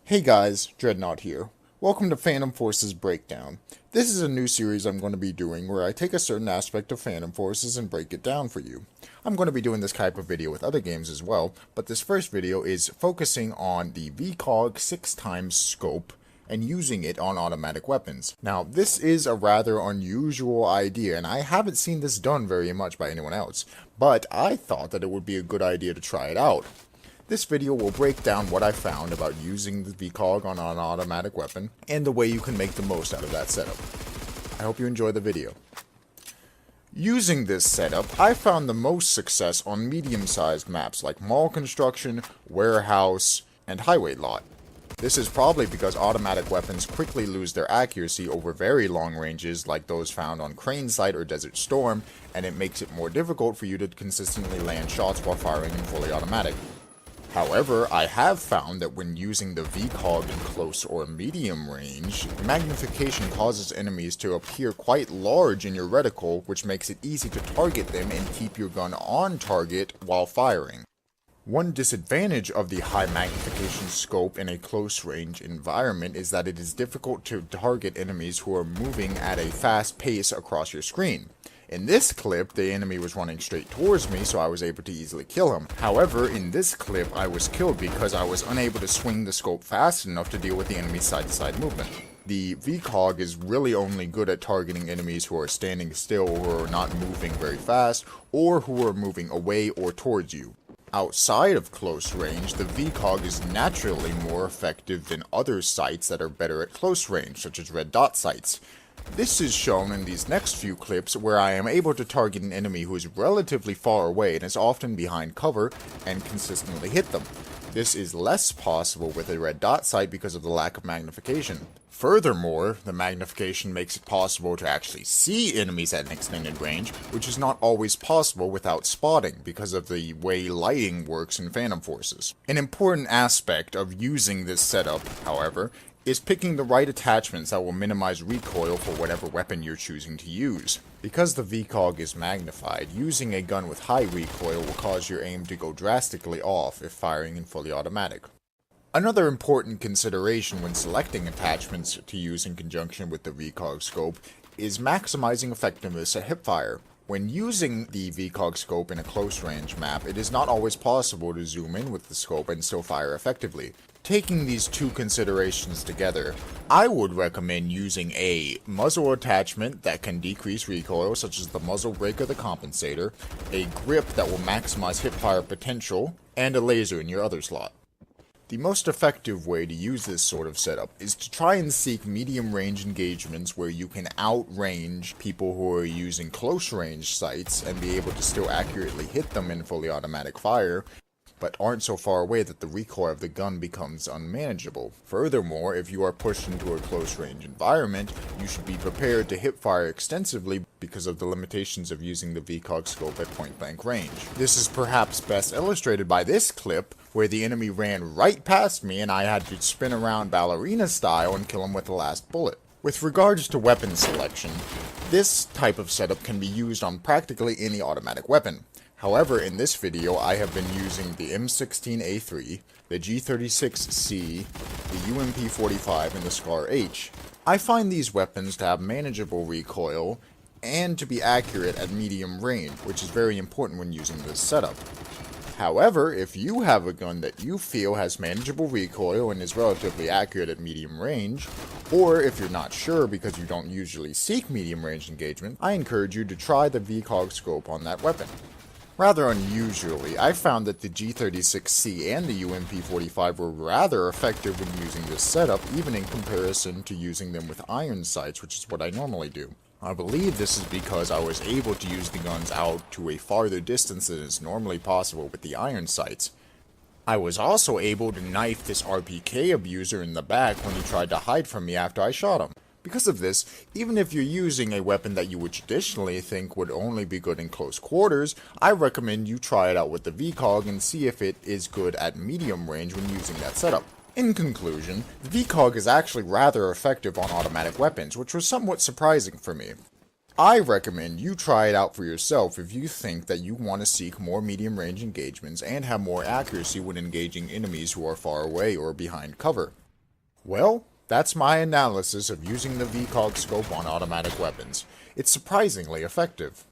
Hey guys, Dreadnought here. Welcome to Phantom Forces Breakdown. This is a new series I'm going to be doing where I take a certain aspect of Phantom Forces and break it down for you. I'm going to be doing this type of video with other games as well, but this first video is focusing on the VCOG 6x scope and using it on automatic weapons. Now, this is a rather unusual idea, and I haven't seen this done very much by anyone else, but I thought that it would be a good idea to try it out. This video will break down what I found about using the VCOG on an automatic weapon, and the way you can make the most out of that setup. I hope you enjoy the video. Using this setup, I found the most success on medium-sized maps like mall construction, warehouse, and highway lot. This is probably because automatic weapons quickly lose their accuracy over very long ranges like those found on Crane Site or Desert Storm, and it makes it more difficult for you to consistently land shots while firing in fully automatic. However, I have found that when using the VCOG in close or medium range, magnification causes enemies to appear quite large in your reticle, which makes it easy to target them and keep your gun on target while firing. One disadvantage of the high magnification scope in a close range environment is that it is difficult to target enemies who are moving at a fast pace across your screen. In this clip, the enemy was running straight towards me, so I was able to easily kill him. However, in this clip, I was killed because I was unable to swing the scope fast enough to deal with the enemy's side-to-side movement. The VCOG is really only good at targeting enemies who are standing still or who are not moving very fast, or who are moving away or towards you. Outside of close range, the VCOG is naturally more effective than other sights that are better at close range, such as red dot sights. This is shown in these next few clips where I am able to target an enemy who is relatively far away and is often behind cover and consistently hit them. This is less possible with a red dot sight because of the lack of magnification. Furthermore, the magnification makes it possible to actually see enemies at an extended range, which is not always possible without spotting because of the way lighting works in Phantom Forces. An important aspect of using this setup, however, is picking the right attachments that will minimize recoil for whatever weapon you're choosing to use. Because the VCOG is magnified, using a gun with high recoil will cause your aim to go drastically off if firing in fully automatic. Another important consideration when selecting attachments to use in conjunction with the VCOG scope is maximizing effectiveness at hipfire. When using the VCOG scope in a close range map, it is not always possible to zoom in with the scope and still fire effectively. Taking these two considerations together, I would recommend using a muzzle attachment that can decrease recoil, such as the muzzle brake or the compensator, a grip that will maximize hipfire potential, and a laser in your other slot. The most effective way to use this sort of setup is to try and seek medium range engagements where you can outrange people who are using close range sights and be able to still accurately hit them in fully automatic fire, but aren't so far away that the recoil of the gun becomes unmanageable. Furthermore, if you are pushed into a close range environment, you should be prepared to hipfire extensively because of the limitations of using the VCOG scope at point blank range. This is perhaps best illustrated by this clip, where the enemy ran right past me and I had to spin around ballerina style and kill him with the last bullet. With regards to weapon selection, this type of setup can be used on practically any automatic weapon. However, in this video, I have been using the M16A3, the G36C, the UMP45, and the SCAR H. I find these weapons to have manageable recoil and to be accurate at medium range, which is very important when using this setup. However, if you have a gun that you feel has manageable recoil and is relatively accurate at medium range, or if you're not sure because you don't usually seek medium range engagement, I encourage you to try the VCOG scope on that weapon. Rather unusually, I found that the G36C and the UMP45 were rather effective when using this setup, even in comparison to using them with iron sights, which is what I normally do. I believe this is because I was able to use the guns out to a farther distance than is normally possible with the iron sights. I was also able to knife this RPK abuser in the back when he tried to hide from me after I shot him. Because of this, even if you're using a weapon that you would traditionally think would only be good in close quarters, I recommend you try it out with the VCOG and see if it is good at medium range when using that setup. In conclusion, the VCOG is actually rather effective on automatic weapons, which was somewhat surprising for me. I recommend you try it out for yourself if you think that you want to seek more medium range engagements and have more accuracy when engaging enemies who are far away or behind cover. Well, that's my analysis of using the VCOG scope on automatic weapons. It's surprisingly effective.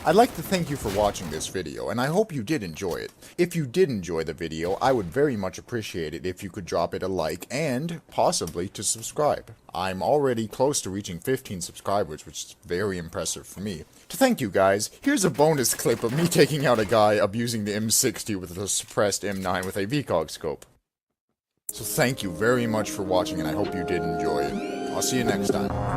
I'd like to thank you for watching this video, and I hope you did enjoy it. If you did enjoy the video, I would very much appreciate it if you could drop it a like, and possibly to subscribe. I'm already close to reaching 15 subscribers, which is very impressive for me. To thank you guys, here's a bonus clip of me taking out a guy abusing the M60 with a suppressed M9 with a VCOG scope. So thank you very much for watching, and I hope you did enjoy it. I'll see you next time.